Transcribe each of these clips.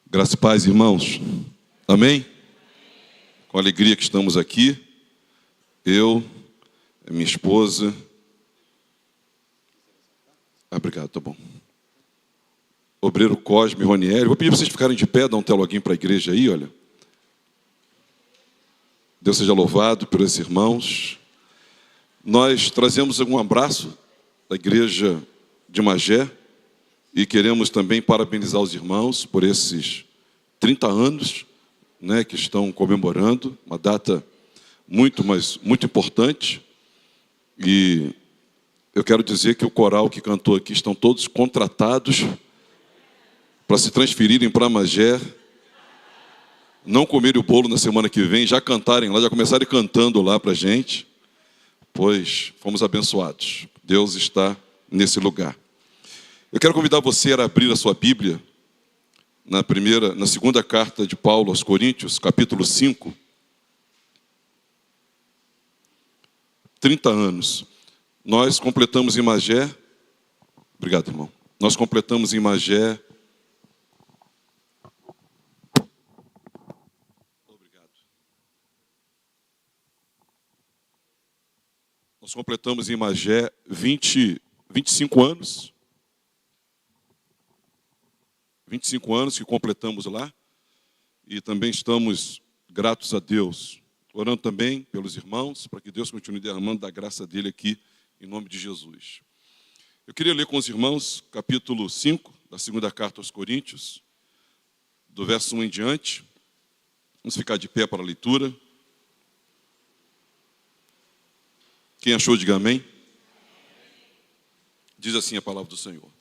Graça e paz, irmãos. Amém? Com alegria que estamos aqui. Eu, minha esposa. Obrigado, tá bom. Obreiro Cosme e Ronieri. Vou pedir para vocês ficarem de pé, dar um teloguinho para a igreja aí, olha. Deus seja louvado por esses irmãos. Nós trazemos um abraço da igreja de Magé e queremos também parabenizar os irmãos por esses 30 anos, né, que estão comemorando, uma data muito importante. E eu quero dizer que o coral que cantou aqui estão todos contratados para se transferirem para Magé, não comerem o bolo na semana que vem, já cantarem lá, já começarem cantando lá para a gente, pois fomos abençoados. Deus está nesse lugar. Eu quero convidar você a abrir a sua Bíblia na segunda carta de Paulo aos Coríntios, capítulo 5. 30 anos. Nós completamos em Magé. Obrigado, irmão. Nós completamos em Magé. Obrigado. Nós completamos em Magé 25 anos. 25 anos que completamos lá, e também estamos gratos a Deus, orando também pelos irmãos, para que Deus continue derramando da graça dele aqui, em nome de Jesus. Eu queria ler com os irmãos, capítulo 5, da segunda carta aos Coríntios, do verso 1 em diante. Vamos ficar de pé para a leitura. Quem achou, diga amém. Diz assim a palavra do Senhor.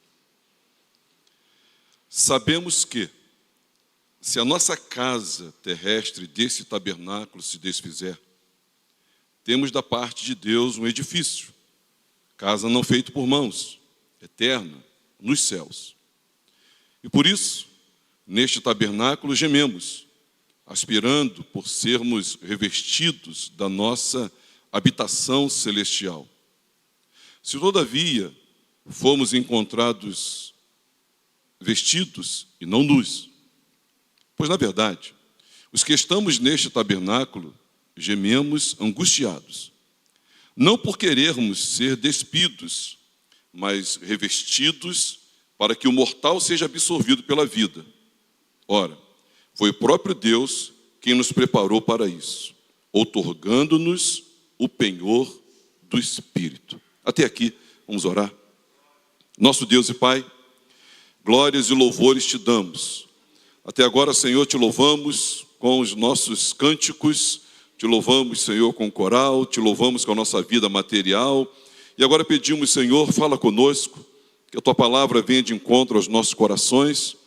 Sabemos que, se a nossa casa terrestre desse tabernáculo se desfizer, temos da parte de Deus um edifício, casa não feita por mãos, eterna, nos céus. E por isso, neste tabernáculo gememos, aspirando por sermos revestidos da nossa habitação celestial. Se todavia fomos encontrados vestidos e não nus. Pois, na verdade, os que estamos neste tabernáculo gememos angustiados, não por querermos ser despidos, mas revestidos para que o mortal seja absorvido pela vida. Ora, foi o próprio Deus quem nos preparou para isso, outorgando-nos o penhor do Espírito. Até aqui, vamos orar. Nosso Deus e Pai, glórias e louvores te damos. Até agora, Senhor, te louvamos com os nossos cânticos, te louvamos, Senhor, com o coral, te louvamos com a nossa vida material. E agora pedimos, Senhor, fala conosco, que a tua palavra venha de encontro aos nossos corações,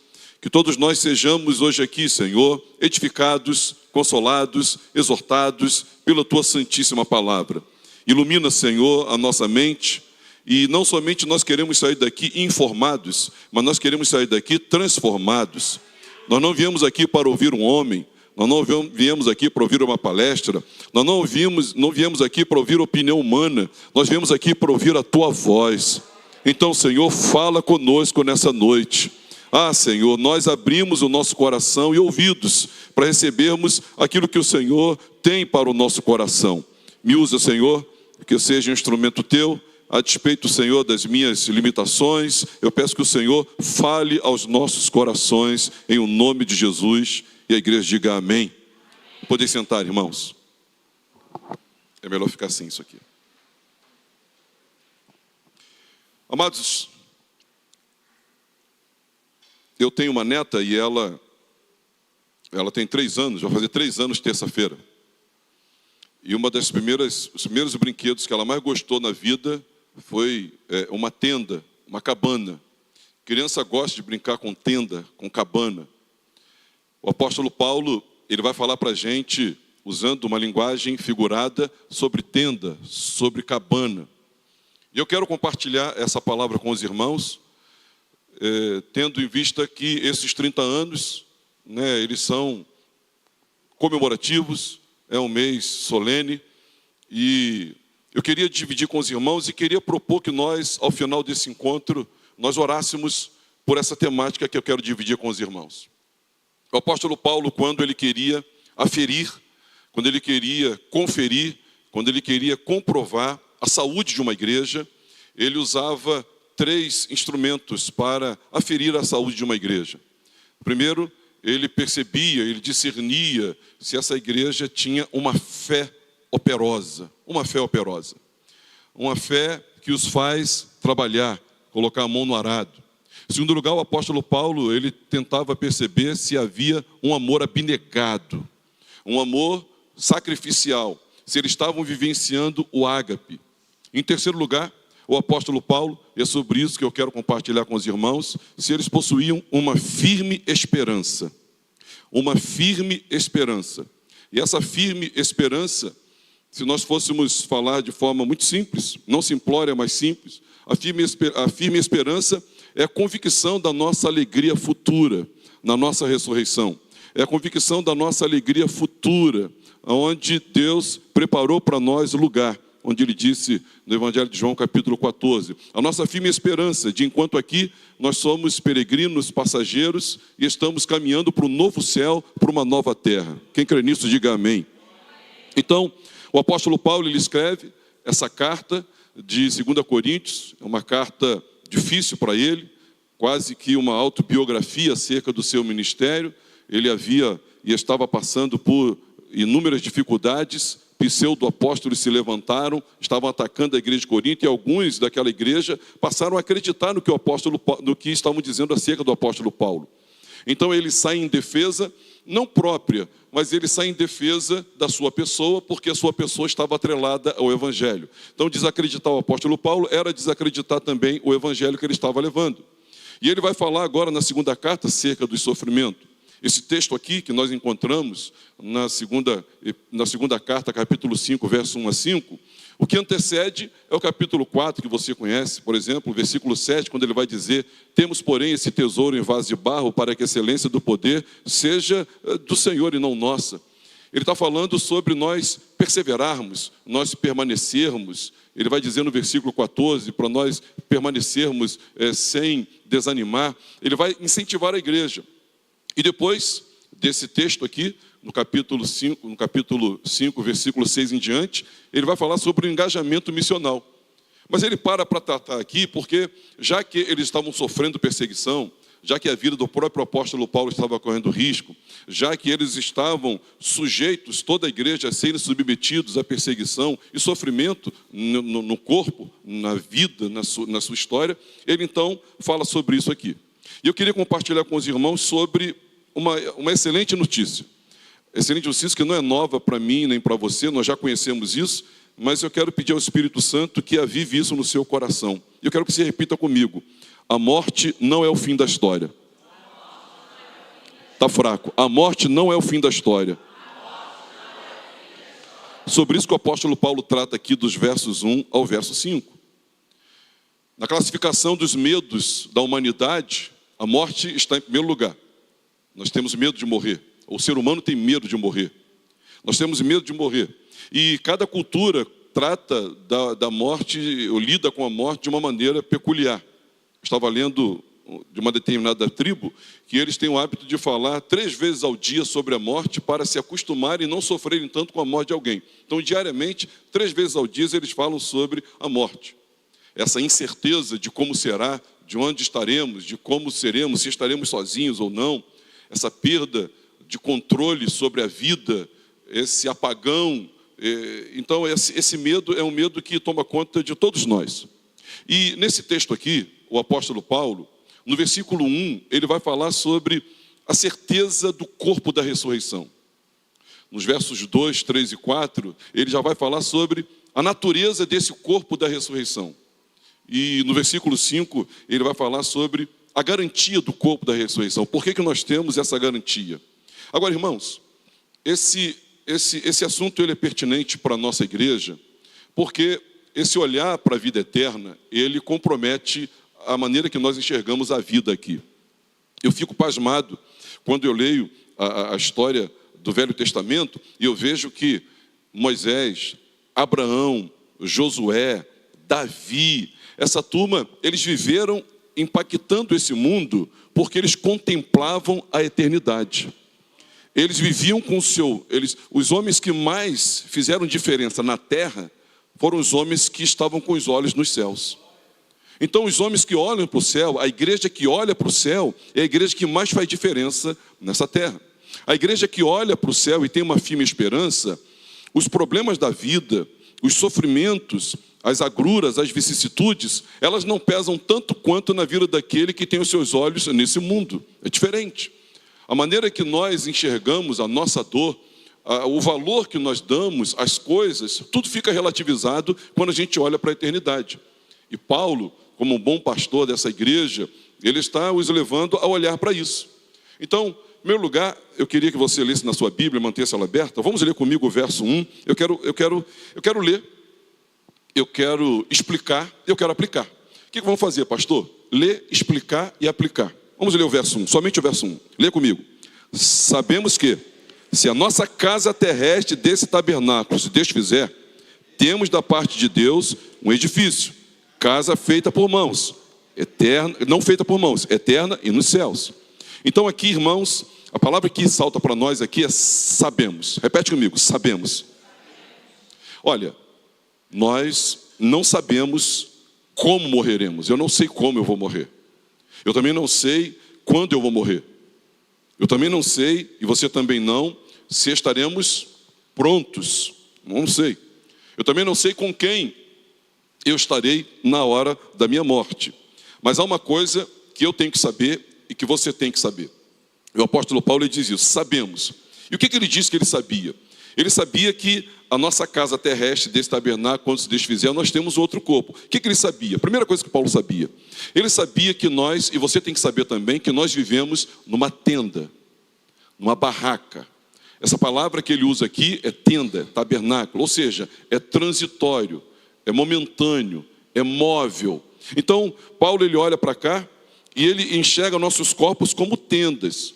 que todos nós sejamos hoje aqui, Senhor, edificados, consolados, exortados pela tua santíssima palavra. Ilumina, Senhor, a nossa mente. E não somente nós queremos sair daqui informados, mas nós queremos sair daqui transformados. Nós não viemos aqui para ouvir um homem, nós não viemos aqui para ouvir uma palestra, nós não viemos aqui para ouvir opinião humana, nós viemos aqui para ouvir a tua voz. Então, Senhor, fala conosco nessa noite. Ah, Senhor, nós abrimos o nosso coração e ouvidos para recebermos aquilo que o Senhor tem para o nosso coração. Me usa, Senhor, que eu seja um instrumento teu. A despeito, Senhor, das minhas limitações, eu peço que o Senhor fale aos nossos corações, em o nome de Jesus, e a igreja diga amém. Podem sentar, irmãos. É melhor ficar assim, isso aqui. Amados, eu tenho uma neta e ela tem 3 anos, vai fazer 3 anos terça-feira. E os primeiros brinquedos que ela mais gostou na vida foi uma tenda, uma cabana. Criança gosta de brincar com tenda, com cabana. O apóstolo Paulo, ele vai falar para a gente, usando uma linguagem figurada, sobre tenda, sobre cabana. E eu quero compartilhar essa palavra com os irmãos, tendo em vista que esses 30 anos, né, eles são comemorativos, é um mês solene, e eu queria dividir com os irmãos e queria propor que nós, ao final desse encontro, nós orássemos por essa temática que eu quero dividir com os irmãos. O apóstolo Paulo, quando ele queria aferir, quando ele queria conferir, quando ele queria comprovar a saúde de uma igreja, ele usava 3 instrumentos para aferir a saúde de uma igreja. Primeiro, ele percebia, ele discernia se essa igreja tinha uma fé operosa, uma fé que os faz trabalhar, colocar a mão no arado. Em segundo lugar, o apóstolo Paulo, ele tentava perceber se havia um amor abnegado, um amor sacrificial, se eles estavam vivenciando o ágape. Em terceiro lugar, o apóstolo Paulo, e é sobre isso que eu quero compartilhar com os irmãos, se eles possuíam uma firme esperança. Uma firme esperança. E essa firme esperança, se nós fôssemos falar de forma muito simples, não simplória, mas simples, a firme esperança é a convicção da nossa alegria futura, na nossa ressurreição. É a convicção da nossa alegria futura, onde Deus preparou para nós o lugar, onde Ele disse no Evangelho de João, capítulo 14. A nossa firme esperança de enquanto aqui nós somos peregrinos, passageiros, e estamos caminhando para um novo céu, para uma nova terra. Quem crê nisso, diga amém. Então, o apóstolo Paulo, ele escreve essa carta de 2 Coríntios, é uma carta difícil para ele, quase que uma autobiografia acerca do seu ministério. Ele havia e estava passando por inúmeras dificuldades, pseudo-apóstolos se levantaram, estavam atacando a igreja de Corinto, e alguns daquela igreja passaram a acreditar no que estavam dizendo acerca do apóstolo Paulo. Então ele sai em defesa, não própria, mas ele sai em defesa da sua pessoa, porque a sua pessoa estava atrelada ao evangelho. Então desacreditar o apóstolo Paulo era desacreditar também o evangelho que ele estava levando. E ele vai falar agora na segunda carta acerca do sofrimento. Esse texto aqui que nós encontramos na segunda carta, capítulo 5, verso 1 a 5, o que antecede é o capítulo 4, que você conhece, por exemplo, o versículo 7, quando ele vai dizer: temos, porém, esse tesouro em vaso de barro, para que a excelência do poder seja do Senhor e não nossa. Ele está falando sobre nós perseverarmos, nós permanecermos. Ele vai dizer no versículo 14, para nós permanecermos sem desanimar. Ele vai incentivar a igreja. E depois desse texto aqui, no capítulo 5, versículo 6 em diante, ele vai falar sobre o engajamento missional. Mas ele para tratar aqui, porque já que eles estavam sofrendo perseguição, já que a vida do próprio apóstolo Paulo estava correndo risco, já que eles estavam sujeitos, toda a igreja, a serem submetidos à perseguição e sofrimento no corpo, na vida, na sua história, ele então fala sobre isso aqui. E eu queria compartilhar com os irmãos sobre uma excelente notícia. Excelente notícia que não é nova para mim nem para você, nós já conhecemos isso, mas eu quero pedir ao Espírito Santo que avive isso no seu coração. Eu quero que você repita comigo: a morte não é o fim da história. Está fraco. A morte não é o fim da história. Sobre isso que o apóstolo Paulo trata aqui dos versos 1 ao verso 5. Na classificação dos medos da humanidade, a morte está em primeiro lugar. Nós temos medo de morrer. O ser humano tem medo de morrer. Nós temos medo de morrer. E cada cultura trata da morte, ou lida com a morte de uma maneira peculiar. Estava lendo de uma determinada tribo que eles têm o hábito de falar 3 vezes ao dia sobre a morte para se acostumarem e não sofrerem tanto com a morte de alguém. Então, diariamente, 3 vezes ao dia, eles falam sobre a morte. Essa incerteza de como será, de onde estaremos, de como seremos, se estaremos sozinhos ou não, essa perda de controle sobre a vida, esse apagão. Então, esse medo é um medo que toma conta de todos nós. E nesse texto aqui, o apóstolo Paulo, no versículo 1, ele vai falar sobre a certeza do corpo da ressurreição. Nos versos 2, 3 e 4, ele já vai falar sobre a natureza desse corpo da ressurreição. E no versículo 5, ele vai falar sobre a garantia do corpo da ressurreição. Por que nós temos essa garantia? Agora, irmãos, esse assunto ele é pertinente para a nossa igreja, porque esse olhar para a vida eterna, ele compromete a maneira que nós enxergamos a vida aqui. Eu fico pasmado quando eu leio a história do Velho Testamento e eu vejo que Moisés, Abraão, Josué, Davi, essa turma, eles viveram impactando esse mundo porque eles contemplavam a eternidade. eles viviam com os homens que mais fizeram diferença na terra foram os homens que estavam com os olhos nos céus. Então, os homens que olham para o céu, a igreja que olha para o céu, é a igreja que mais faz diferença nessa terra. A igreja que olha para o céu e tem uma firme esperança, os problemas da vida, os sofrimentos, as agruras, as vicissitudes, elas não pesam tanto quanto na vida daquele que tem os seus olhos nesse mundo. É diferente. A maneira que nós enxergamos a nossa dor, o valor que nós damos às coisas, tudo fica relativizado quando a gente olha para a eternidade. E Paulo, como um bom pastor dessa igreja, ele está os levando a olhar para isso. Então, em primeiro lugar, eu queria que você lesse na sua Bíblia, mantesse ela aberta. Vamos ler comigo o verso 1. Eu quero ler, eu quero explicar, eu quero aplicar. O que vamos fazer, pastor? Ler, explicar e aplicar. Vamos ler o verso 1, somente o verso 1. Lê comigo. Sabemos que, se a nossa casa terrestre desse tabernáculo se desfizer, temos da parte de Deus um edifício, casa feita por mãos, eterna, não feita por mãos, eterna e nos céus. Então aqui, irmãos, a palavra que salta para nós aqui é sabemos. Repete comigo, sabemos. Olha, nós não sabemos como morreremos. Eu não sei como eu vou morrer. Eu também não sei quando eu vou morrer. Eu também não sei, e você também não, se estaremos prontos. Não sei. Eu também não sei com quem eu estarei na hora da minha morte. Mas há uma coisa que eu tenho que saber e que você tem que saber. O apóstolo Paulo ele diz isso, sabemos. E o que ele disse que ele sabia? Ele sabia que a nossa casa terrestre desse tabernáculo, quando se desfizer, nós temos outro corpo. O que ele sabia? A primeira coisa que Paulo sabia. Ele sabia que nós, e você tem que saber também, que nós vivemos numa tenda, numa barraca. Essa palavra que ele usa aqui é tenda, tabernáculo, ou seja, é transitório, é momentâneo, é móvel. Então, Paulo ele olha para cá e ele enxerga nossos corpos como tendas.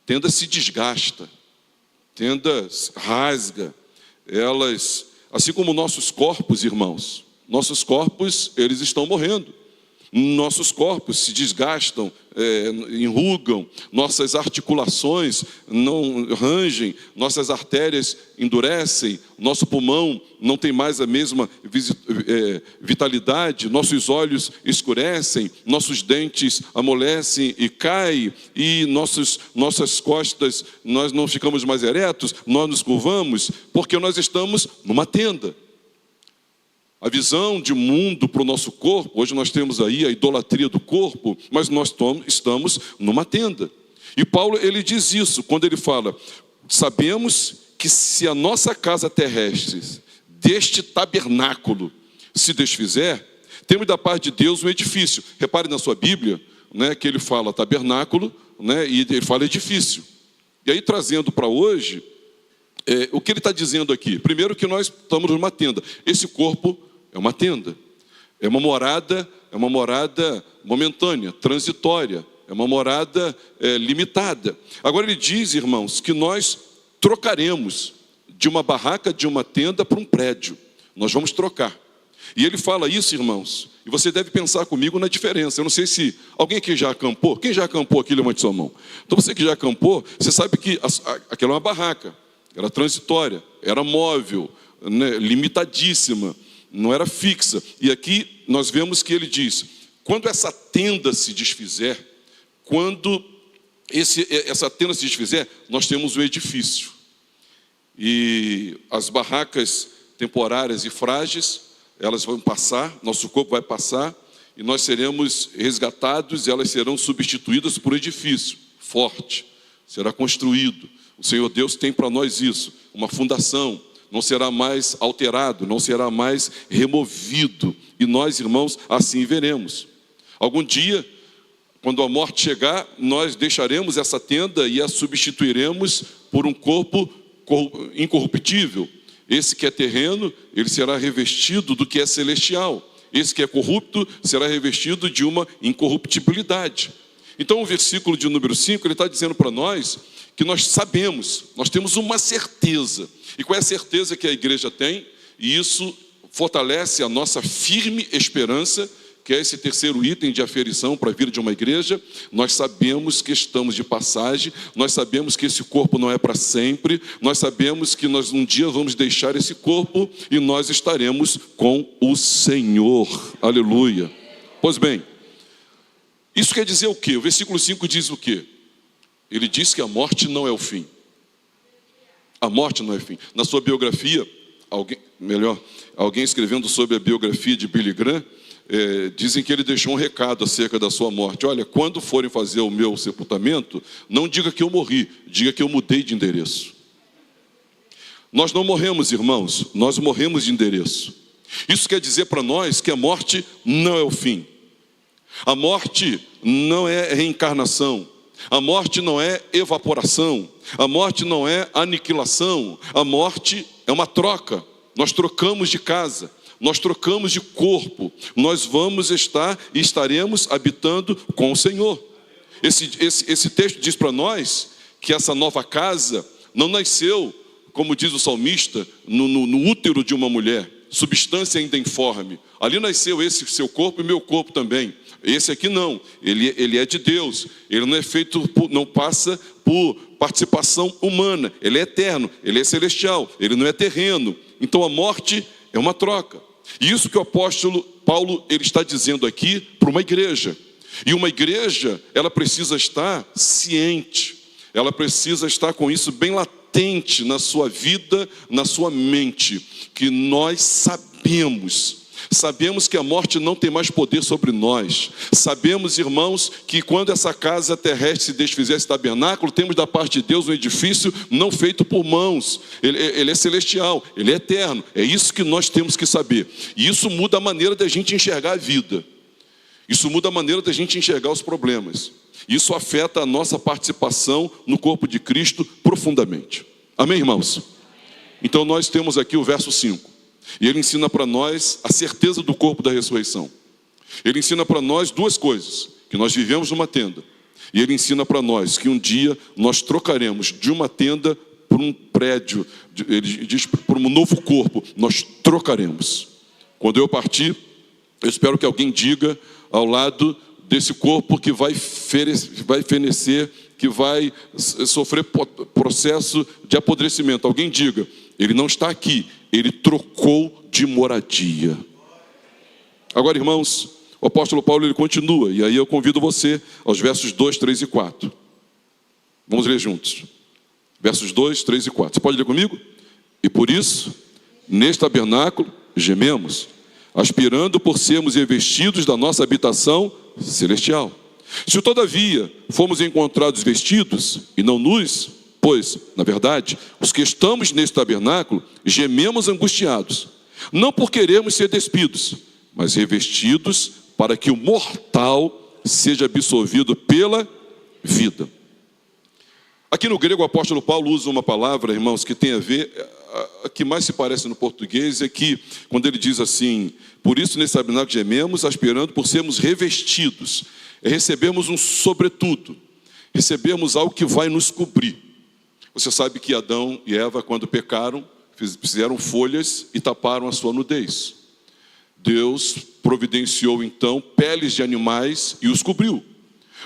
Tenda se desgasta, tenda rasga, elas, assim como nossos corpos, irmãos, nossos corpos, eles estão morrendo. Nossos corpos se desgastam, enrugam, nossas articulações não rangem, nossas artérias endurecem, nosso pulmão não tem mais a mesma vitalidade, nossos olhos escurecem, nossos dentes amolecem e caem, e nossas costas, nós não ficamos mais eretos, nós nos curvamos, porque nós estamos numa tenda. A visão de mundo para o nosso corpo, hoje nós temos aí a idolatria do corpo, mas nós estamos numa tenda. E Paulo, ele diz isso, quando ele fala, sabemos que se a nossa casa terrestre, deste tabernáculo, se desfizer, temos da parte de Deus um edifício. Repare na sua Bíblia, né, que ele fala tabernáculo, né, e ele fala edifício. E aí, trazendo para hoje, o que ele está dizendo aqui? Primeiro que nós estamos numa tenda. Esse corpo é uma tenda, é uma morada momentânea, transitória, é uma morada limitada. Agora ele diz, irmãos, que nós trocaremos de uma barraca, de uma tenda para um prédio. Nós vamos trocar. E ele fala isso, irmãos, e você deve pensar comigo na diferença. Eu não sei se alguém aqui já acampou. Quem já acampou aqui, levante sua mão. Então você que já acampou, você sabe que aquela é uma barraca, era transitória, era móvel, né, limitadíssima, não era fixa. E aqui nós vemos que ele diz, quando essa tenda se desfizer, quando essa tenda se desfizer, nós temos um edifício. E as barracas temporárias e frágeis, elas vão passar, nosso corpo vai passar, e nós seremos resgatados, e elas serão substituídas por um edifício forte, será construído. O Senhor Deus tem para nós isso, uma fundação, não será mais alterado, não será mais removido. E nós, irmãos, assim veremos. Algum dia, quando a morte chegar, nós deixaremos essa tenda e a substituiremos por um corpo incorruptível. Esse que é terreno, ele será revestido do que é celestial. Esse que é corrupto, será revestido de uma incorruptibilidade. Então, o versículo de número 5, ele está dizendo para nós que nós sabemos, nós temos uma certeza. E qual é a certeza que a igreja tem? E isso fortalece a nossa firme esperança que é esse terceiro item de aferição para a vida de uma igreja. Nós sabemos que estamos de passagem, nós sabemos que esse corpo não é para sempre, nós sabemos que nós um dia vamos deixar esse corpo e nós estaremos com o Senhor. Aleluia. Pois bem, isso quer dizer o quê? O versículo 5 diz o quê? Ele diz que a morte não é o fim. A morte não é o fim. Na sua biografia, alguém escrevendo sobre a biografia de Billy Graham, dizem que ele deixou um recado acerca da sua morte. Olha, quando forem fazer o meu sepultamento, não diga que eu morri, diga que eu mudei de endereço. Nós não morremos, irmãos, nós morremos de endereço. Isso quer dizer para nós que a morte não é o fim. A morte não é reencarnação. A morte não é evaporação. A morte não é aniquilação. A morte é uma troca. Nós trocamos de casa. Nós trocamos de corpo, nós vamos estar e estaremos habitando com o Senhor. Esse texto diz para nós que essa nova casa não nasceu, como diz o salmista, no útero de uma mulher, substância ainda informe. Ali nasceu esse seu corpo e meu corpo também. Esse aqui não, ele é de Deus, ele não é feito, não passa por participação humana, ele é eterno, ele é celestial, ele não é terreno. Então a morte é uma troca. E isso que o apóstolo Paulo ele está dizendo aqui para uma igreja. E uma igreja, ela precisa estar ciente, ela precisa estar com isso bem latente na sua vida, na sua mente, que nós sabemos que a morte não tem mais poder sobre nós. Sabemos, irmãos, que quando essa casa terrestre se desfizer, esse tabernáculo, temos da parte de Deus um edifício não feito por mãos. Ele é celestial, ele é eterno. É isso que nós temos que saber. E isso muda a maneira da gente enxergar a vida. Isso muda a maneira da gente enxergar os problemas. Isso afeta a nossa participação no corpo de Cristo profundamente. Amém, irmãos? Então nós temos aqui o verso 5. E ele ensina para nós a certeza do corpo da ressurreição. Ele ensina para nós duas coisas: que nós vivemos numa tenda. E ele ensina para nós que um dia nós trocaremos de uma tenda por um prédio. Ele diz por um novo corpo. Nós trocaremos. Quando eu partir, eu espero que alguém diga ao lado desse corpo que vai fenecer, que vai sofrer processo de apodrecimento. Alguém diga: ele não está aqui, ele trocou de moradia. Agora, irmãos, o apóstolo Paulo ele continua, e aí eu convido você aos versos 2, 3 e 4. Vamos ler juntos. Versos 2, 3 e 4. Você pode ler comigo? E por isso, neste tabernáculo, gememos, aspirando por sermos revestidos da nossa habitação celestial. Se todavia fomos encontrados vestidos e não nus, pois, na verdade, os que estamos nesse tabernáculo gememos angustiados, não por querermos ser despidos, mas revestidos para que o mortal seja absorvido pela vida. Aqui no grego o apóstolo Paulo usa uma palavra, irmãos, que tem a ver, a que mais se parece no português é que, quando ele diz assim: por isso nesse tabernáculo gememos, aspirando por sermos revestidos, é recebermos um sobretudo, recebermos algo que vai nos cobrir. Você sabe que Adão e Eva, quando pecaram, fizeram folhas e taparam a sua nudez. Deus providenciou então peles de animais e os cobriu.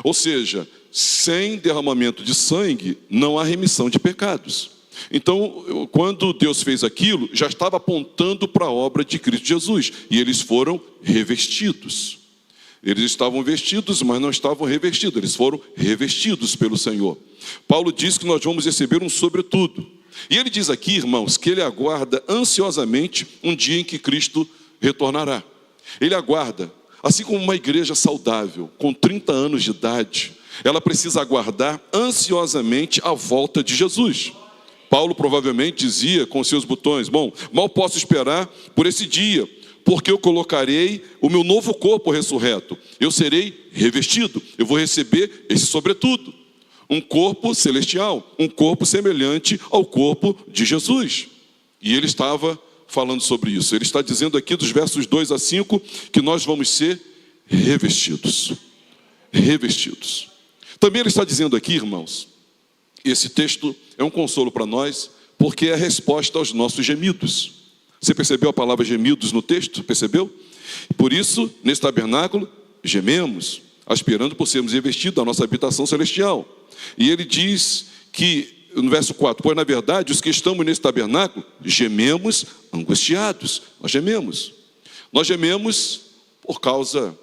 Ou seja, sem derramamento de sangue não há remissão de pecados. Então, quando Deus fez aquilo, já estava apontando para a obra de Cristo Jesus. E eles foram revestidos. Eles estavam vestidos, mas não estavam revestidos. Eles foram revestidos pelo Senhor. Paulo diz que nós vamos receber um sobretudo. E ele diz aqui, irmãos, que ele aguarda ansiosamente um dia em que Cristo retornará. Ele aguarda, assim como uma igreja saudável, com 30 anos de idade, ela precisa aguardar ansiosamente a volta de Jesus. Paulo provavelmente dizia com seus botões: bom, mal posso esperar por esse dia, porque eu colocarei o meu novo corpo ressurreto. Eu serei revestido, eu vou receber esse sobretudo. Um corpo celestial, um corpo semelhante ao corpo de Jesus. E ele estava falando sobre isso. Ele está dizendo aqui dos versos 2 a 5 que nós vamos ser revestidos. Revestidos. Também ele está dizendo aqui, irmãos, esse texto é um consolo para nós, porque é a resposta aos nossos gemidos. Você percebeu a palavra gemidos no texto? Percebeu? Por isso, nesse tabernáculo, gememos, aspirando por sermos revestidos da nossa habitação celestial. E ele diz que, no verso 4, pois na verdade, os que estamos nesse tabernáculo, gememos angustiados. Nós gememos por causa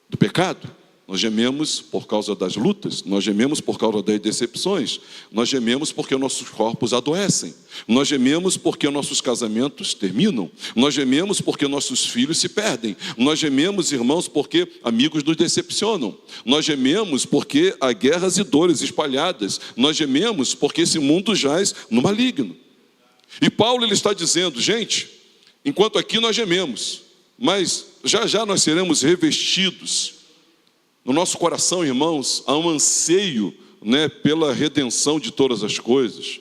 do pecado. Nós gememos por causa das lutas, nós gememos por causa das decepções, nós gememos porque nossos corpos adoecem, nós gememos porque nossos casamentos terminam, nós gememos porque nossos filhos se perdem, nós gememos, irmãos, porque amigos nos decepcionam, nós gememos porque há guerras e dores espalhadas, nós gememos porque esse mundo jaz no maligno. E Paulo ele está dizendo, gente, enquanto aqui nós gememos, mas já já nós seremos revestidos. No nosso coração, irmãos, há um anseio, pela redenção de todas as coisas.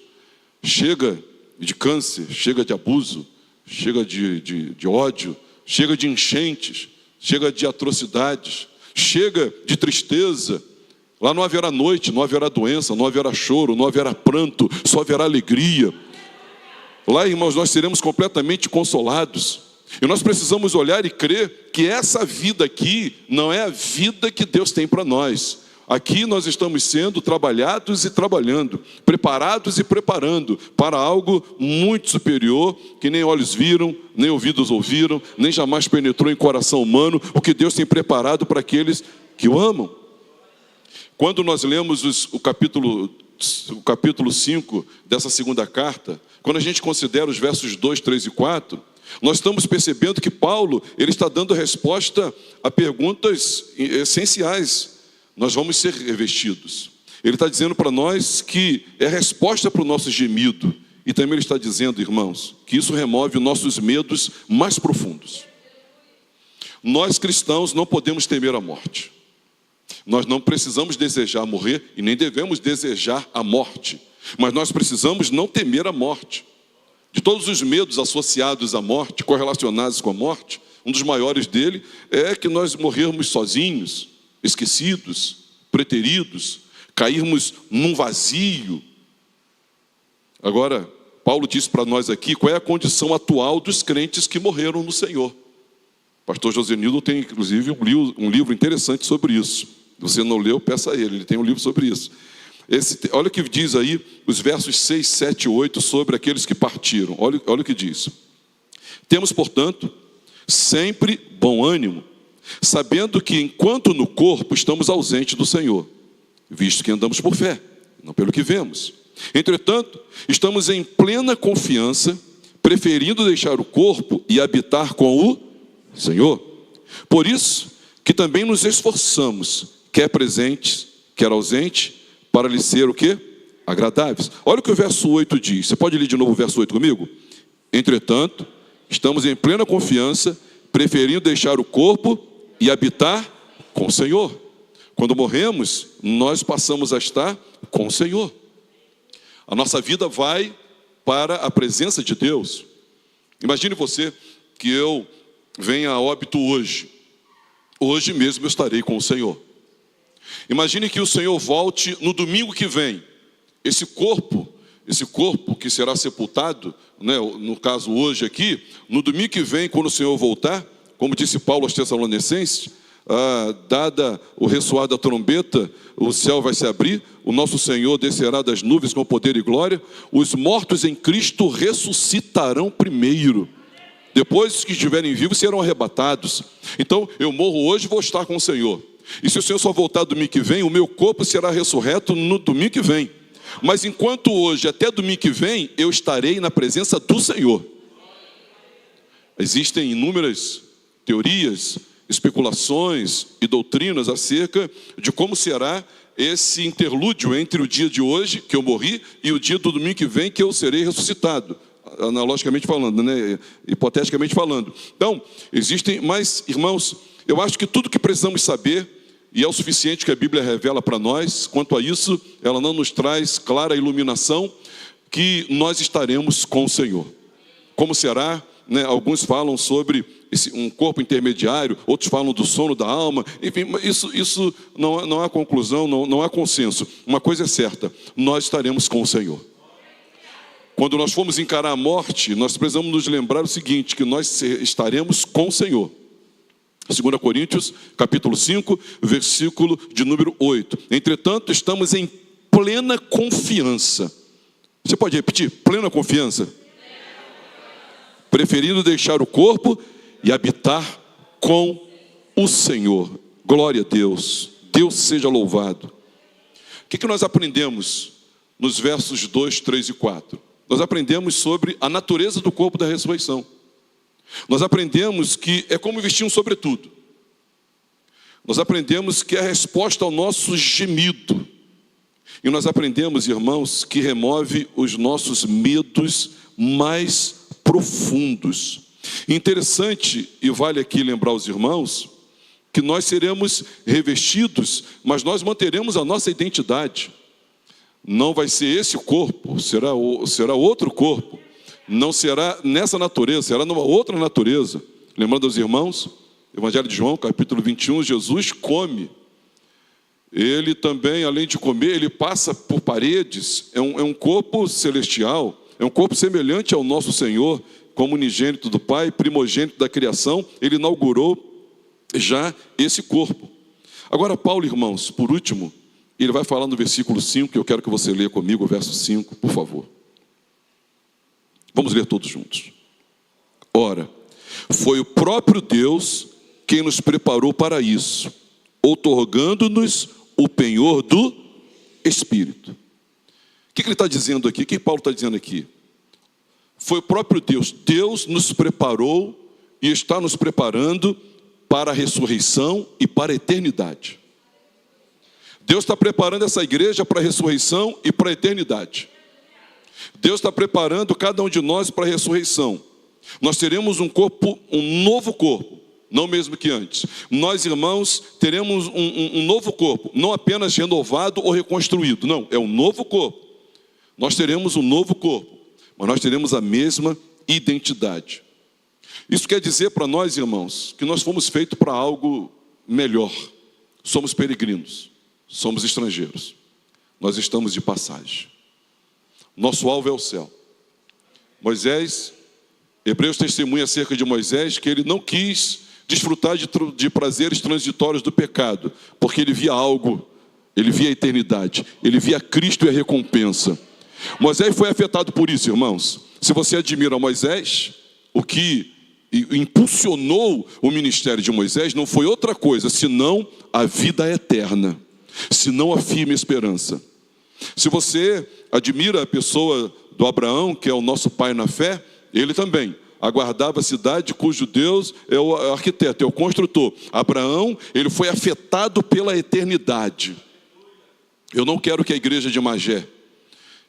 Chega de câncer, chega de abuso, chega de ódio, chega de enchentes, chega de atrocidades, chega de tristeza. Lá não haverá noite, não haverá doença, não haverá choro, não haverá pranto, só haverá alegria. Lá, irmãos, nós seremos completamente consolados. E nós precisamos olhar e crer que essa vida aqui não é a vida que Deus tem para nós. Aqui nós estamos sendo trabalhados e trabalhando, preparados e preparando para algo muito superior, que nem olhos viram, nem ouvidos ouviram, nem jamais penetrou em coração humano, o que Deus tem preparado para aqueles que o amam. Quando nós lemos o capítulo 5 dessa segunda carta, quando a gente considera os versos 2, 3 e 4, nós estamos percebendo que Paulo ele está dando resposta a perguntas essenciais. Nós vamos ser revestidos. Ele está dizendo para nós que é resposta para o nosso gemido. E também ele está dizendo, irmãos, que isso remove os nossos medos mais profundos. Nós cristãos não podemos temer a morte. Nós não precisamos desejar morrer e nem devemos desejar a morte. Mas nós precisamos não temer a morte. De todos os medos associados à morte, correlacionados com a morte, um dos maiores dele é que nós morrermos sozinhos, esquecidos, preteridos, cairmos num vazio. Agora, Paulo diz para nós aqui qual é a condição atual dos crentes que morreram no Senhor. O pastor Josenildo tem, inclusive, um livro interessante sobre isso. Se você não leu, peça a ele tem um livro sobre isso. Olha o que diz aí os versos 6, 7 e 8 sobre aqueles que partiram. Olha o que diz. Temos, portanto, sempre bom ânimo, sabendo que enquanto no corpo estamos ausentes do Senhor, visto que andamos por fé, não pelo que vemos. Entretanto, estamos em plena confiança, preferindo deixar o corpo e habitar com o Senhor. Por isso que também nos esforçamos, quer presentes, quer ausente, para lhe ser o quê? Agradáveis. Olha o que o verso 8 diz. Você pode ler de novo o verso 8 comigo? Entretanto, estamos em plena confiança, preferindo deixar o corpo e habitar com o Senhor. Quando morremos, nós passamos a estar com o Senhor. A nossa vida vai para a presença de Deus. Imagine você que eu venha a óbito hoje. Hoje mesmo eu estarei com o Senhor. Imagine que o Senhor volte no domingo que vem. Esse corpo que será sepultado, no caso hoje aqui, no domingo que vem, quando o Senhor voltar, como disse Paulo aos Tessalonicenses, dada o ressoar da trombeta, o céu vai se abrir, o nosso Senhor descerá das nuvens com poder e glória, os mortos em Cristo ressuscitarão primeiro. Depois os que estiverem vivos serão arrebatados. Então eu morro hoje e vou estar com o Senhor. E se o Senhor só voltar domingo que vem, o meu corpo será ressurreto no domingo que vem. Mas enquanto hoje, até domingo que vem, eu estarei na presença do Senhor. Existem inúmeras teorias, especulações e doutrinas acerca de como será esse interlúdio entre o dia de hoje, que eu morri, e o dia do domingo que vem, que eu serei ressuscitado. Analogicamente falando, hipoteticamente falando. Então, existem, mas, irmãos, eu acho que tudo que precisamos saber, e é o suficiente que a Bíblia revela para nós, quanto a isso, ela não nos traz clara iluminação, que nós estaremos com o Senhor. Como será? Alguns falam sobre um corpo intermediário, outros falam do sono da alma, enfim, isso não há conclusão, não há consenso. Uma coisa é certa, nós estaremos com o Senhor. Quando nós formos encarar a morte, nós precisamos nos lembrar o seguinte, que nós estaremos com o Senhor. 2 Coríntios, capítulo 5, versículo de número 8. Entretanto, estamos em plena confiança. Você pode repetir? Plena confiança. Preferindo deixar o corpo e habitar com o Senhor. Glória a Deus. Deus seja louvado. O que nós aprendemos nos versos 2, 3 e 4? Nós aprendemos sobre a natureza do corpo da ressurreição. Nós aprendemos que é como vestir um sobretudo. Nós aprendemos que é a resposta ao nosso gemido. E nós aprendemos, irmãos, que remove os nossos medos mais profundos. Interessante, e vale aqui lembrar os irmãos, que nós seremos revestidos, mas nós manteremos a nossa identidade. Não vai ser esse corpo, será outro corpo. Não será nessa natureza, será numa outra natureza. Lembrando aos irmãos, Evangelho de João, capítulo 21, Jesus come. Ele também, além de comer, ele passa por paredes. É um corpo celestial, é um corpo semelhante ao nosso Senhor, como unigênito do Pai, primogênito da criação. Ele inaugurou já esse corpo. Agora Paulo, irmãos, por último, ele vai falar no versículo 5, que eu quero que você leia comigo, o verso 5, por favor. Vamos ler todos juntos. Ora, foi o próprio Deus quem nos preparou para isso, outorgando-nos o penhor do Espírito. O que ele está dizendo aqui? O que Paulo está dizendo aqui? Foi o próprio Deus. Deus nos preparou e está nos preparando para a ressurreição e para a eternidade. Deus está preparando essa igreja para a ressurreição e para a eternidade. Deus está preparando cada um de nós para a ressurreição. Nós teremos um corpo, um novo corpo, não mesmo que antes. Nós, irmãos, teremos um novo corpo, não apenas renovado ou reconstruído, não, é um novo corpo. Nós teremos um novo corpo, mas nós teremos a mesma identidade. Isso quer dizer para nós, irmãos, que nós fomos feitos para algo melhor. Somos peregrinos, somos estrangeiros, nós estamos de passagem. Nosso alvo é o céu. Moisés, Hebreus testemunha acerca de Moisés que ele não quis desfrutar de prazeres transitórios do pecado, porque ele via algo, ele via a eternidade, ele via Cristo e a recompensa. Moisés foi afetado por isso, irmãos. Se você admira Moisés, o que impulsionou o ministério de Moisés não foi outra coisa, senão a vida eterna, senão a firme esperança. Se você admira a pessoa do Abraão, que é o nosso pai na fé, ele também aguardava a cidade cujo Deus é o arquiteto, é o construtor. Abraão, ele foi afetado pela eternidade. Eu não quero que a igreja de Magé,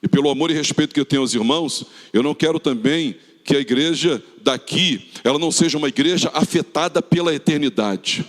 e pelo amor e respeito que eu tenho aos irmãos, eu não quero também que a igreja daqui, ela não seja uma igreja afetada pela eternidade.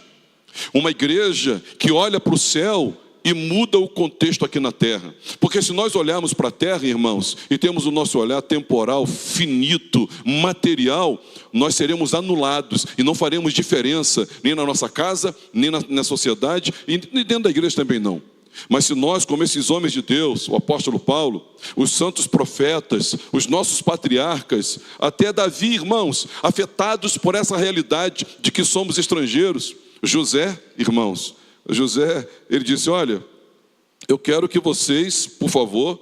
Uma igreja que olha para o céu e muda o contexto aqui na terra. Porque se nós olharmos para a terra, irmãos, e temos o nosso olhar temporal, finito, material, nós seremos anulados e não faremos diferença nem na nossa casa, nem na sociedade, e dentro da igreja também não. Mas se nós, como esses homens de Deus, o apóstolo Paulo, os santos profetas, os nossos patriarcas, até Davi, irmãos, afetados por essa realidade de que somos estrangeiros. José, irmãos, José, ele disse, olha, eu quero que vocês, por favor,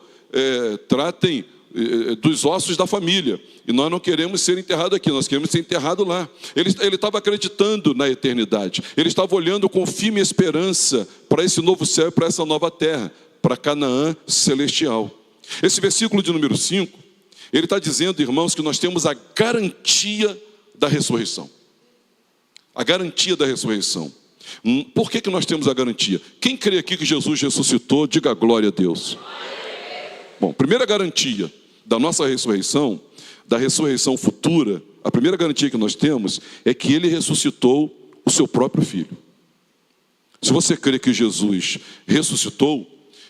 tratem dos ossos da família. E nós não queremos ser enterrados aqui, nós queremos ser enterrados lá. Ele estava acreditando na eternidade. Ele estava olhando com firme esperança para esse novo céu e para essa nova terra, para Canaã celestial. Esse versículo de número 5, ele está dizendo, irmãos, que nós temos a garantia da ressurreição. A garantia da ressurreição. Por que nós temos a garantia? Quem crê aqui que Jesus ressuscitou, diga glória a Deus. Bom, primeira garantia da nossa ressurreição, da ressurreição futura, a primeira garantia que nós temos é que Ele ressuscitou o seu próprio Filho. Se você crê que Jesus ressuscitou,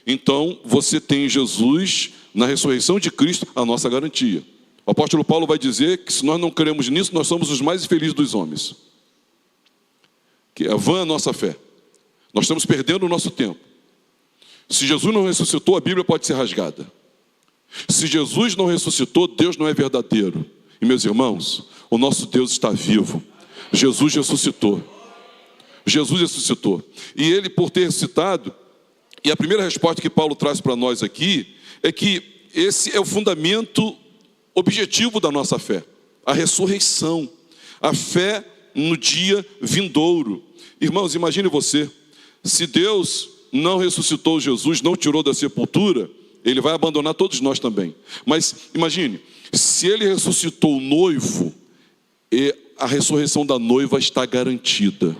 então você tem em Jesus, na ressurreição de Cristo, a nossa garantia. O apóstolo Paulo vai dizer que se nós não cremos nisso, nós somos os mais infelizes dos homens. Que é vã a nossa fé. Nós estamos perdendo o nosso tempo. Se Jesus não ressuscitou, a Bíblia pode ser rasgada. Se Jesus não ressuscitou, Deus não é verdadeiro. E meus irmãos, o nosso Deus está vivo. Jesus ressuscitou. Jesus ressuscitou. E ele, por ter ressuscitado, e a primeira resposta que Paulo traz para nós aqui, é que esse é o fundamento objetivo da nossa fé. A ressurreição. A fé no dia vindouro. Irmãos, imagine você, se Deus não ressuscitou Jesus, não tirou da sepultura, ele vai abandonar todos nós também. Mas imagine, se ele ressuscitou o noivo, a ressurreição da noiva está garantida.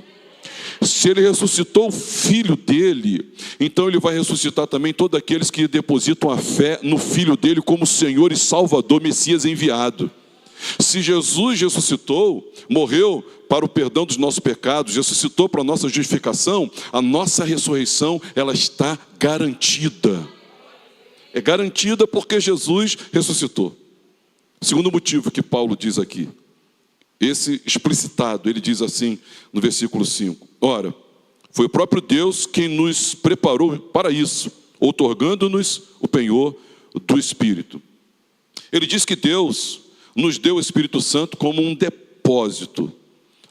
Se ele ressuscitou o filho dele, então ele vai ressuscitar também todos aqueles que depositam a fé no filho dele como Senhor e Salvador, Messias enviado. Se Jesus ressuscitou, morreu para o perdão dos nossos pecados, ressuscitou para a nossa justificação, a nossa ressurreição, ela está garantida. É garantida porque Jesus ressuscitou. Segundo motivo que Paulo diz aqui, esse explicitado, ele diz assim no versículo 5. Ora, foi o próprio Deus quem nos preparou para isso, outorgando-nos o penhor do Espírito. Ele diz que Deus nos deu o Espírito Santo como um depósito.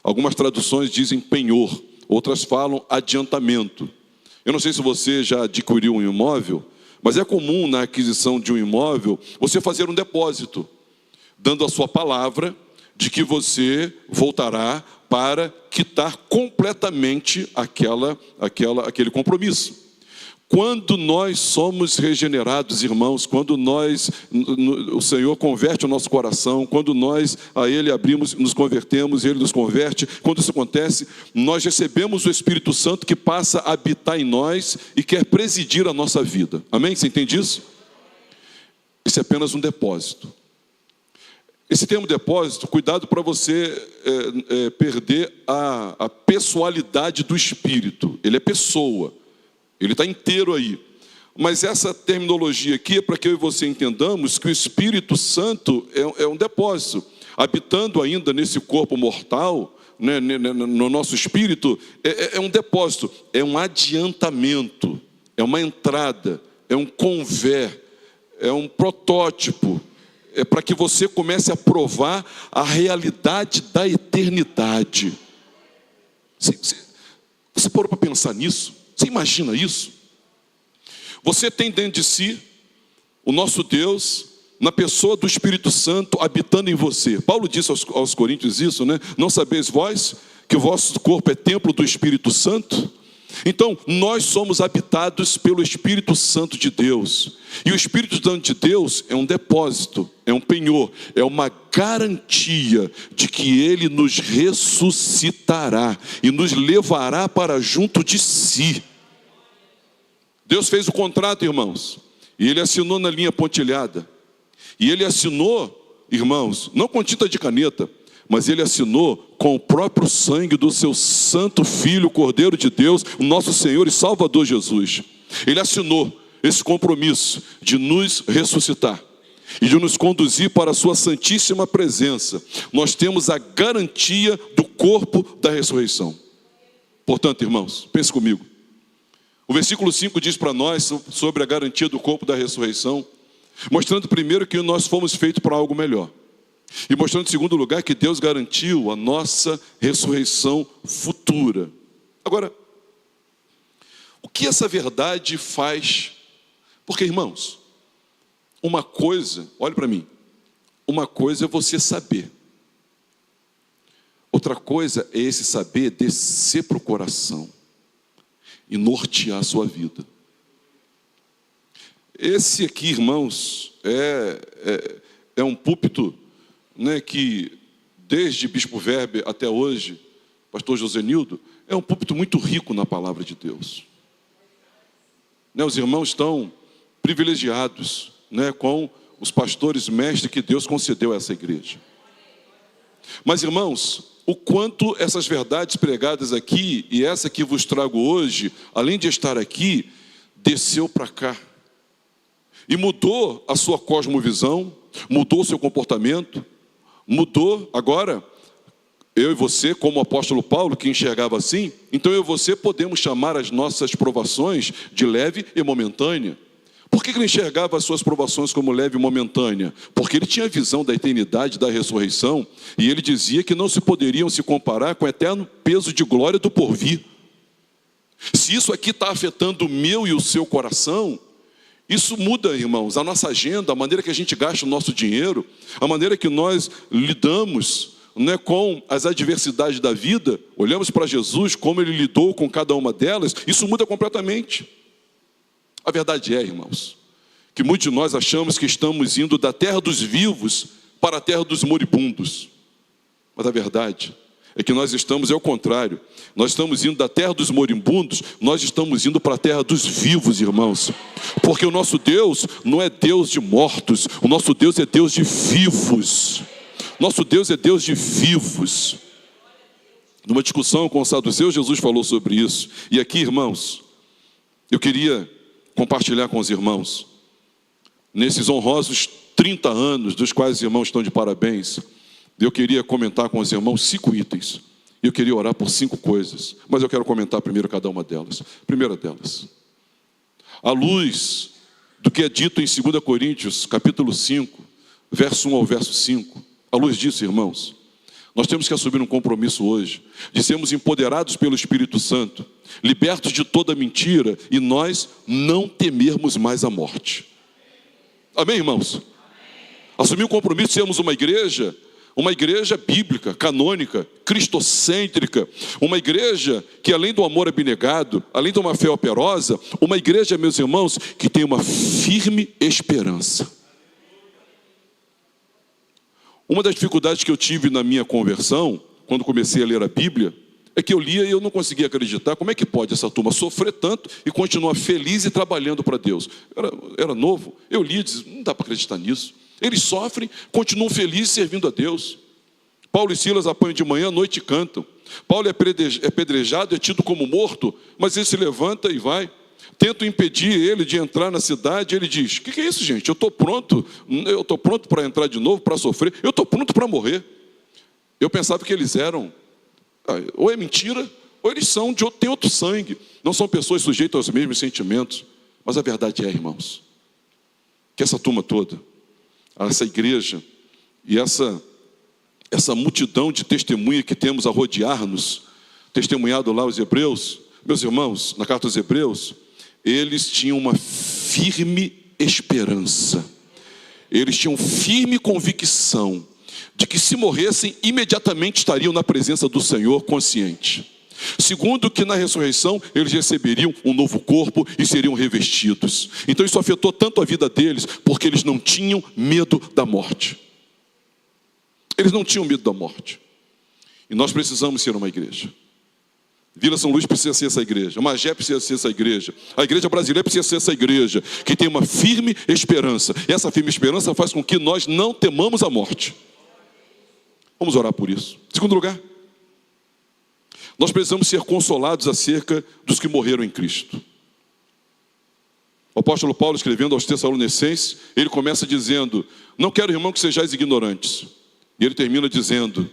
Algumas traduções dizem penhor, outras falam adiantamento. Eu não sei se você já adquiriu um imóvel, mas é comum na aquisição de um imóvel você fazer um depósito, dando a sua palavra de que você voltará para quitar completamente aquele compromisso. Quando nós somos regenerados, irmãos, quando o Senhor converte o nosso coração, quando nós a Ele abrimos, nos convertemos, Ele nos converte, quando isso acontece, nós recebemos o Espírito Santo que passa a habitar em nós e quer presidir a nossa vida. Amém? Você entende isso? Isso é apenas um depósito. Esse termo depósito, cuidado para você perder a pessoalidade do Espírito. Ele é pessoa, ele está inteiro aí. Mas essa terminologia aqui é para que eu e você entendamos que o Espírito Santo é um depósito. Habitando ainda nesse corpo mortal, né, no nosso espírito, é um depósito, é um adiantamento, é uma entrada, é um conver, é um protótipo. É para que você comece a provar a realidade da eternidade. Você parou para pensar nisso? Você imagina isso? Você tem dentro de si o nosso Deus, na pessoa do Espírito Santo habitando em você. Paulo disse aos Coríntios isso, né? Não sabeis vós que o vosso corpo é templo do Espírito Santo? Então, nós somos habitados pelo Espírito Santo de Deus. E o Espírito Santo de Deus é um depósito, é um penhor, é uma garantia de que Ele nos ressuscitará e nos levará para junto de si. Deus fez o contrato, irmãos, e Ele assinou na linha pontilhada. E Ele assinou, irmãos, não com tinta de caneta, mas Ele assinou com o próprio sangue do seu santo Filho, Cordeiro de Deus, o nosso Senhor e Salvador Jesus. Ele assinou esse compromisso de nos ressuscitar e de nos conduzir para a sua santíssima presença. Nós temos a garantia do corpo da ressurreição. Portanto, irmãos, pense comigo. O versículo 5 diz para nós sobre a garantia do corpo da ressurreição, mostrando primeiro que nós fomos feitos para algo melhor. E mostrando em segundo lugar que Deus garantiu a nossa ressurreição futura. Agora, o que essa verdade faz? Porque, irmãos, uma coisa, olhe para mim, uma coisa é você saber. Outra coisa é esse saber descer para o coração e nortear a sua vida. Esse aqui, irmãos, é um púlpito, né, que desde Bispo Weber até hoje, pastor Josenildo, é um púlpito muito rico na palavra de Deus. Né, os irmãos estão privilegiados, né, com os pastores mestres que Deus concedeu a essa igreja. Mas, irmãos, o quanto essas verdades pregadas aqui, e essa que vos trago hoje, além de estar aqui, desceu para cá. E mudou a sua cosmovisão, mudou o seu comportamento, mudou. Agora, eu e você, como o apóstolo Paulo, que enxergava assim, então eu e você podemos chamar as nossas provações de leve e momentânea, Por que ele enxergava as suas provações como leve e momentânea? Porque ele tinha a visão da eternidade, da ressurreição, e ele dizia que não se poderiam se comparar com o eterno peso de glória do porvir. Se isso aqui está afetando o meu e o seu coração, isso muda, irmãos, a nossa agenda, a maneira que a gente gasta o nosso dinheiro, a maneira que nós lidamos, né, com as adversidades da vida. Olhamos para Jesus, como ele lidou com cada uma delas, isso muda completamente. A verdade é, irmãos, que muitos de nós achamos que estamos indo da terra dos vivos para a terra dos moribundos. Mas a verdade é que nós estamos, é o contrário. Nós estamos indo da terra dos moribundos, nós estamos indo para a terra dos vivos, irmãos. Porque o nosso Deus não é Deus de mortos, o nosso Deus é Deus de vivos. Nosso Deus é Deus de vivos. Numa discussão com os saduceus, Jesus falou sobre isso. E aqui, irmãos, eu queria compartilhar com os irmãos, nesses honrosos 30 anos, dos quais os irmãos estão de parabéns, eu queria comentar com os irmãos 5 itens. Eu queria orar por 5 coisas, mas eu quero comentar primeiro cada uma delas. Primeira delas, à luz do que é dito em 2 Coríntios, capítulo 5, verso 1 ao verso 5, à luz disso, irmãos, nós temos que assumir um compromisso hoje, de sermos empoderados pelo Espírito Santo, libertos de toda mentira, e nós não temermos mais a morte. Amém, irmãos? Amém. Assumir um compromisso de sermos uma igreja bíblica, canônica, cristocêntrica, uma igreja que, além do amor abnegado, além de uma fé operosa, uma igreja, meus irmãos, que tem uma firme esperança. Uma das dificuldades que eu tive na minha conversão, quando comecei a ler a Bíblia, é que eu lia e eu não conseguia acreditar. Como é que pode essa turma sofrer tanto e continuar feliz e trabalhando para Deus? Era novo, eu lia e dizia, não dá para acreditar nisso. Eles sofrem, continuam felizes servindo a Deus. Paulo e Silas apanham de manhã, à noite e cantam. Paulo é apedrejado, é tido como morto, mas ele se levanta e vai. Tentam impedir ele de entrar na cidade. Ele diz, o que é isso, gente? Eu estou pronto para entrar de novo, para sofrer. Eu estou pronto para morrer. Eu pensava que eles eram, ou é mentira, ou eles têm outro sangue. Não são pessoas sujeitas aos mesmos sentimentos. Mas a verdade é, irmãos, que essa turma toda, essa igreja e essa multidão de testemunha que temos a rodear-nos, testemunhado lá os hebreus, meus irmãos, na carta aos hebreus, eles tinham uma firme esperança, eles tinham firme convicção de que se morressem, imediatamente estariam na presença do Senhor consciente. Segundo, que na ressurreição eles receberiam um novo corpo e seriam revestidos. Então isso afetou tanto a vida deles, porque eles não tinham medo da morte. Eles não tinham medo da morte. E nós precisamos ser uma igreja. Vila São Luís precisa ser essa igreja, Magé precisa ser essa igreja, a igreja brasileira precisa ser essa igreja, que tem uma firme esperança. E essa firme esperança faz com que nós não temamos a morte. Vamos orar por isso. Segundo lugar, nós precisamos ser consolados acerca dos que morreram em Cristo. O apóstolo Paulo, escrevendo aos Tessalonicenses, ele começa dizendo, não quero, irmão, que sejais ignorantes. E ele termina dizendo,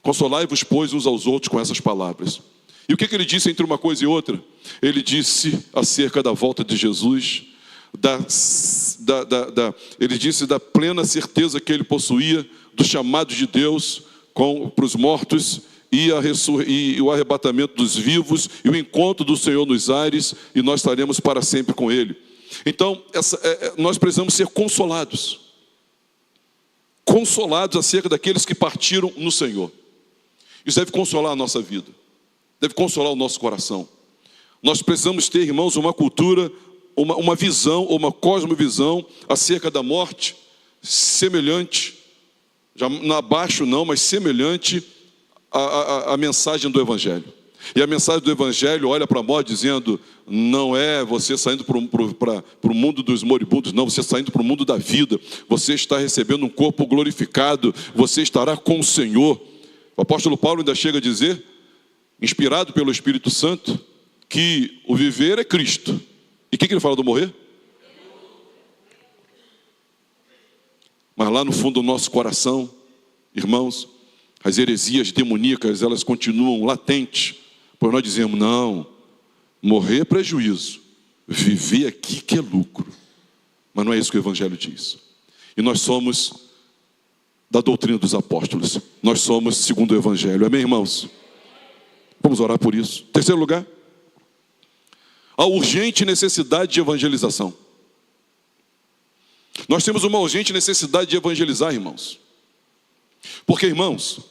consolai-vos, pois, uns aos outros com essas palavras. E o que ele disse entre uma coisa e outra? Ele disse acerca da volta de Jesus, ele disse da plena certeza que ele possuía do chamado de Deus para os mortos, e o arrebatamento dos vivos, e o encontro do Senhor nos ares, e nós estaremos para sempre com Ele. Então, nós precisamos ser consolados acerca daqueles que partiram no Senhor. Isso deve consolar a nossa vida, deve consolar o nosso coração. Nós precisamos ter, irmãos, uma cultura, uma visão, uma cosmovisão acerca da morte, semelhante, já abaixo não, mas semelhante à mensagem do Evangelho. E a mensagem do Evangelho olha para a morte dizendo, não é você saindo para o mundo dos moribundos, não, você saindo para o mundo da vida, você está recebendo um corpo glorificado, você estará com o Senhor. O apóstolo Paulo ainda chega a dizer, inspirado pelo Espírito Santo, que o viver é Cristo. E o que ele fala do morrer? Mas lá no fundo do nosso coração, irmãos, as heresias demoníacas, elas continuam latentes, pois nós dizemos, não, morrer é prejuízo, viver aqui que é lucro. Mas não é isso que o Evangelho diz. E nós somos da doutrina dos apóstolos. Nós somos segundo o Evangelho. Amém, irmãos? Vamos orar por isso. Terceiro lugar, a urgente necessidade de evangelização. Nós temos uma urgente necessidade de evangelizar, irmãos. Porque, irmãos,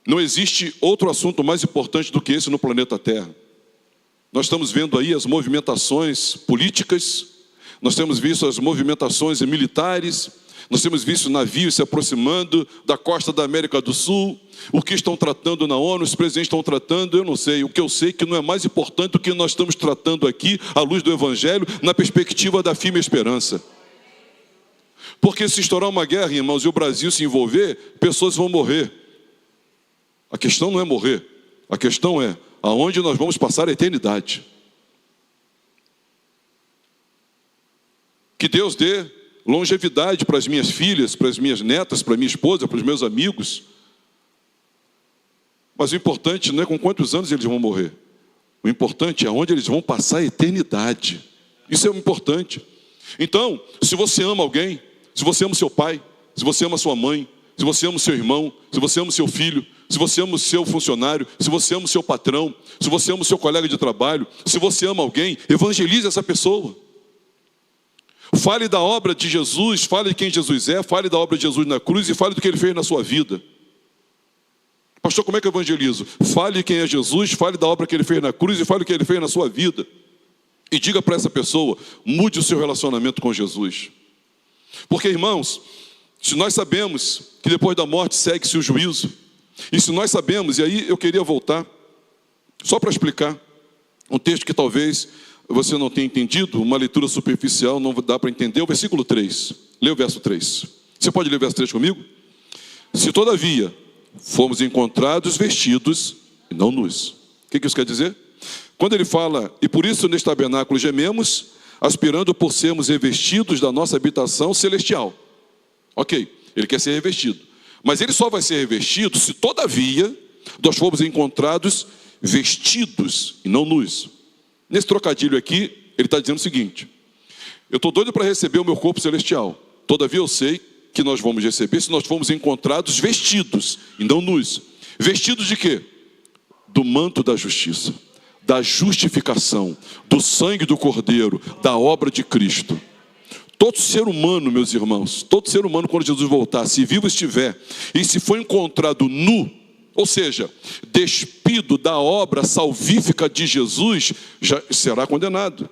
não existe outro assunto mais importante do que esse no planeta Terra. Nós estamos vendo aí as movimentações políticas, nós temos visto as movimentações militares, nós temos visto navios se aproximando da costa da América do Sul. O que estão tratando na ONU, os presidentes estão tratando, eu não sei. O que eu sei é que não é mais importante do que nós estamos tratando aqui, à luz do Evangelho, na perspectiva da firme esperança. Porque se estourar uma guerra, irmãos, e o Brasil se envolver, pessoas vão morrer. A questão não é morrer, a questão é aonde nós vamos passar a eternidade. Que Deus dê longevidade para as minhas filhas, para as minhas netas, para a minha esposa, para os meus amigos. Mas o importante não é com quantos anos eles vão morrer. O importante é onde eles vão passar a eternidade. Isso é o importante. Então, se você ama alguém, se você ama o seu pai, se você ama a sua mãe, se você ama o seu irmão, se você ama o seu filho, se você ama o seu funcionário, se você ama o seu patrão, se você ama o seu colega de trabalho, se você ama alguém, evangelize essa pessoa. Fale da obra de Jesus, fale de quem Jesus é, fale da obra de Jesus na cruz e fale do que Ele fez na sua vida. Pastor, como é que eu evangelizo? Fale de quem é Jesus, fale da obra que Ele fez na cruz e fale do que Ele fez na sua vida. E diga para essa pessoa, mude o seu relacionamento com Jesus. Porque, irmãos, se nós sabemos que depois da morte segue-se o juízo, e se nós sabemos, e aí eu queria voltar, só para explicar, um texto que talvez você não tenha entendido, uma leitura superficial, não dá para entender, o versículo 3. Lê o verso 3. Você pode ler o verso 3 comigo? Se todavia fomos encontrados vestidos e não nus. O que isso quer dizer? Quando ele fala, e por isso neste tabernáculo gememos, aspirando por sermos revestidos da nossa habitação celestial. Ok, ele quer ser revestido. Mas ele só vai ser revestido se todavia nós formos encontrados vestidos e não nus. Nesse trocadilho aqui, ele está dizendo o seguinte: eu estou doido para receber o meu corpo celestial. Todavia eu sei que nós vamos receber se nós formos encontrados vestidos e não nus. Vestidos de quê? Do manto da justiça, da justificação, do sangue do Cordeiro, da obra de Cristo. Todo ser humano, meus irmãos, todo ser humano, quando Jesus voltar, se vivo estiver, e se for encontrado nu, ou seja, despido da obra salvífica de Jesus, já será condenado.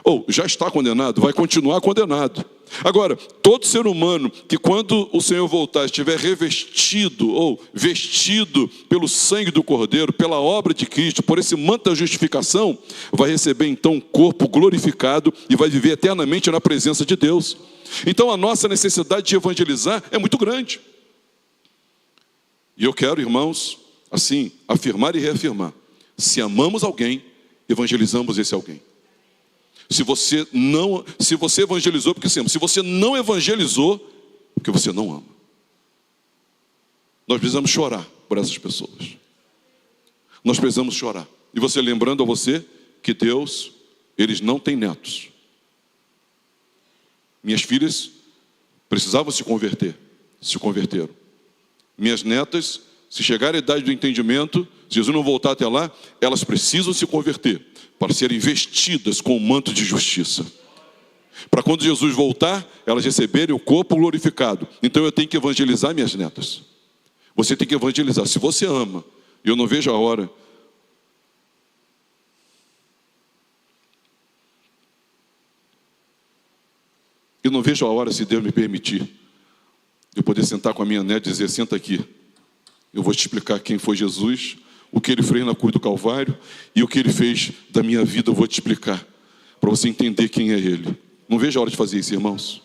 Ou já está condenado, vai continuar condenado. Agora, todo ser humano que quando o Senhor voltar estiver revestido ou vestido pelo sangue do Cordeiro, pela obra de Cristo, por esse manto da justificação, vai receber então um corpo glorificado e vai viver eternamente na presença de Deus. Então a nossa necessidade de evangelizar é muito grande. E eu quero, irmãos, assim, afirmar e reafirmar: se amamos alguém, evangelizamos esse alguém. Se você evangelizou, porque você ama. Se você não evangelizou, porque você não ama. Nós precisamos chorar por essas pessoas. Nós precisamos chorar. E você lembrando a você que Deus, eles não têm netos. Minhas filhas precisavam se converteram. Minhas netas, se chegar à idade do entendimento, se Jesus não voltar até lá, elas precisam se converter para serem vestidas com o manto de justiça. Para quando Jesus voltar, elas receberem o corpo glorificado. Então eu tenho que evangelizar minhas netas. Você tem que evangelizar. Se você ama, eu não vejo a hora. Eu não vejo a hora, se Deus me permitir, de eu poder sentar com a minha neta e dizer: senta aqui. Eu vou te explicar quem foi Jesus, o que Ele fez na cruz do Calvário e o que Ele fez da minha vida. Eu vou te explicar, para você entender quem é Ele. Não vejo a hora de fazer isso, irmãos.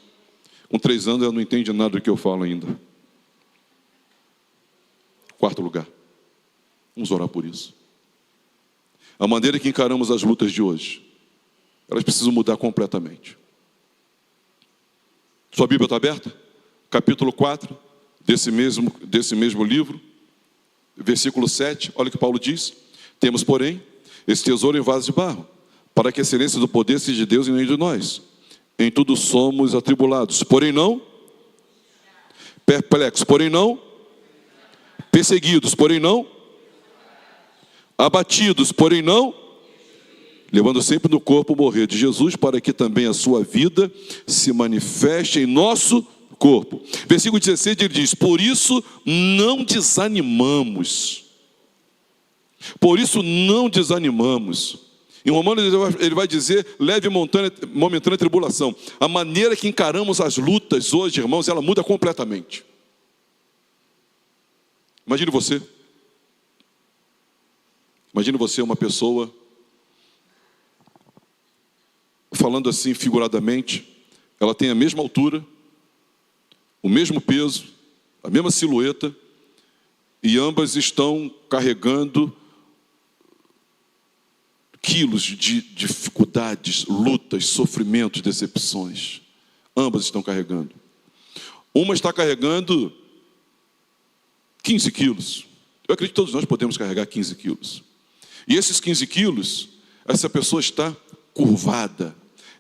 Com 3 anos ela não entende nada do que eu falo ainda. Quarto lugar, vamos orar por isso. A maneira que encaramos as lutas de hoje, elas precisam mudar completamente. Sua Bíblia está aberta? Capítulo 4 desse mesmo livro, versículo 7, olha o que Paulo diz: temos, porém, esse tesouro em vaso de barro, para que a excelência do poder seja de Deus em meio de nós. em tudo somos atribulados, porém não perplexos, porém não perseguidos, porém não abatidos, porém não, levando sempre no corpo o morrer de Jesus, para que também a sua vida se manifeste em nosso corpo. Versículo 16, ele diz: por isso não desanimamos. Por isso não desanimamos. Em Romanos ele vai dizer: leve momentânea tribulação. A maneira que encaramos as lutas hoje, irmãos, ela muda completamente. Imagine você. Imagine você, uma pessoa, falando assim figuradamente, ela tem a mesma altura, o mesmo peso, a mesma silhueta, e ambas estão carregando quilos de dificuldades, lutas, sofrimentos, decepções. Ambas estão carregando. Uma está carregando 15 quilos. Eu acredito que todos nós podemos carregar 15 quilos. E esses 15 quilos, essa pessoa está curvada.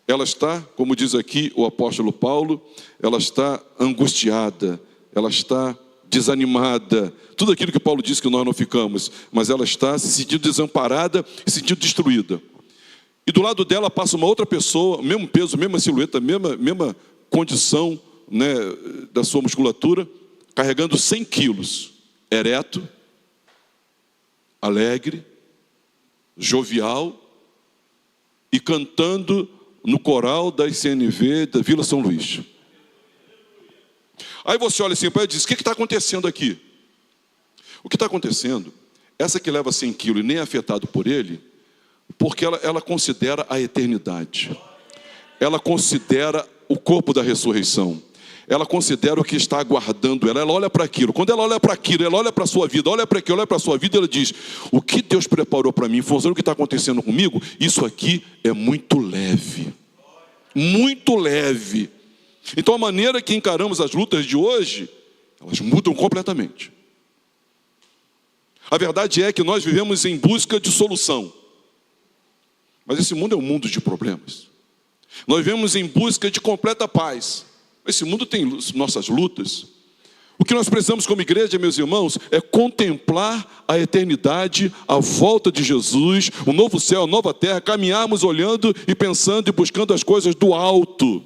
Ela está, como diz aqui o apóstolo Paulo, ela está angustiada, ela está desanimada. Tudo aquilo que Paulo diz que nós não ficamos, mas ela está se sentindo desamparada, se sentindo destruída. E do lado dela passa uma outra pessoa, mesmo peso, mesma silhueta, mesma condição, né, da sua musculatura, carregando 100 quilos, ereto, alegre, jovial e cantando no coral da ICNV da Vila São Luís. Aí você olha assim para ele e diz: o que está acontecendo aqui? O que está acontecendo? Essa que leva 100 quilos e nem é afetado por ele, porque ela considera a eternidade. Ela considera o corpo da ressurreição. Ela considera o que está aguardando ela. Ela olha para aquilo. Quando ela olha para aquilo, ela olha para a sua vida, olha para aquilo, olha para a sua vida, ela diz: o que Deus preparou para mim, em função do que está acontecendo comigo, isso aqui é muito leve. Muito leve. Então a maneira que encaramos as lutas de hoje, elas mudam completamente. A verdade é que nós vivemos em busca de solução. Mas esse mundo é um mundo de problemas. Nós vivemos em busca de completa paz. Esse mundo tem nossas lutas. O que nós precisamos como igreja, meus irmãos, é contemplar a eternidade, a volta de Jesus, o novo céu, a nova terra, caminharmos olhando e pensando e buscando as coisas do alto.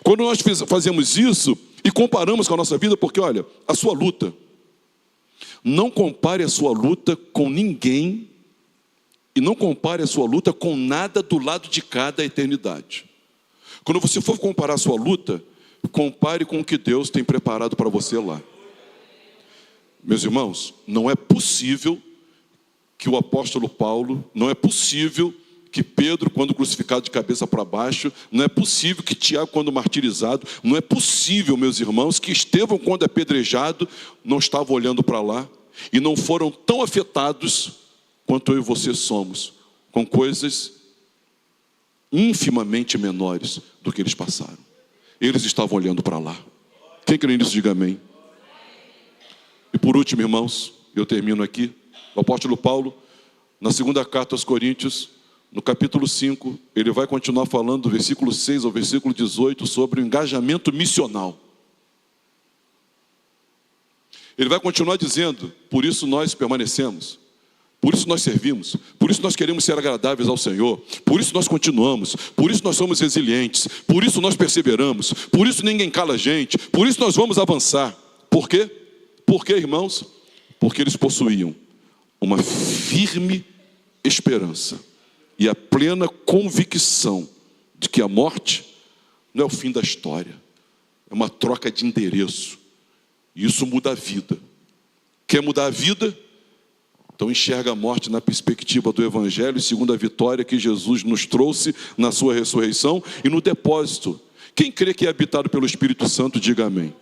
Quando nós fazemos isso e comparamos com a nossa vida, porque olha, a sua luta, não compare a sua luta com ninguém e não compare a sua luta com nada do lado de cá da eternidade. Quando você for comparar a sua luta, compare com o que Deus tem preparado para você lá. Meus irmãos, não é possível que o apóstolo Paulo, não é possível que Pedro, quando crucificado de cabeça para baixo, não é possível que Tiago, quando martirizado, não é possível, meus irmãos, que Estevão, quando apedrejado, não estava olhando para lá e não foram tão afetados quanto eu e você somos, com coisas infimamente menores do que eles passaram. Eles estavam olhando para lá. Quem crê nisso, diga amém. E por último, irmãos, eu termino aqui. O apóstolo Paulo, na segunda carta aos Coríntios, no capítulo 5, ele vai continuar falando do versículo 6 ao versículo 18 sobre o engajamento missional. Ele vai continuar dizendo: por isso nós permanecemos, por isso nós servimos, por isso nós queremos ser agradáveis ao Senhor, por isso nós continuamos, por isso nós somos resilientes, por isso nós perseveramos, por isso ninguém cala a gente, por isso nós vamos avançar. Por quê? Por quê, irmãos? Porque eles possuíam uma firme esperança e a plena convicção de que a morte não é o fim da história, é uma troca de endereço, e isso muda a vida. Quer mudar a vida? Então enxerga a morte na perspectiva do Evangelho, segundo a vitória que Jesus nos trouxe na sua ressurreição e no depósito. Quem crê que é habitado pelo Espírito Santo, diga amém.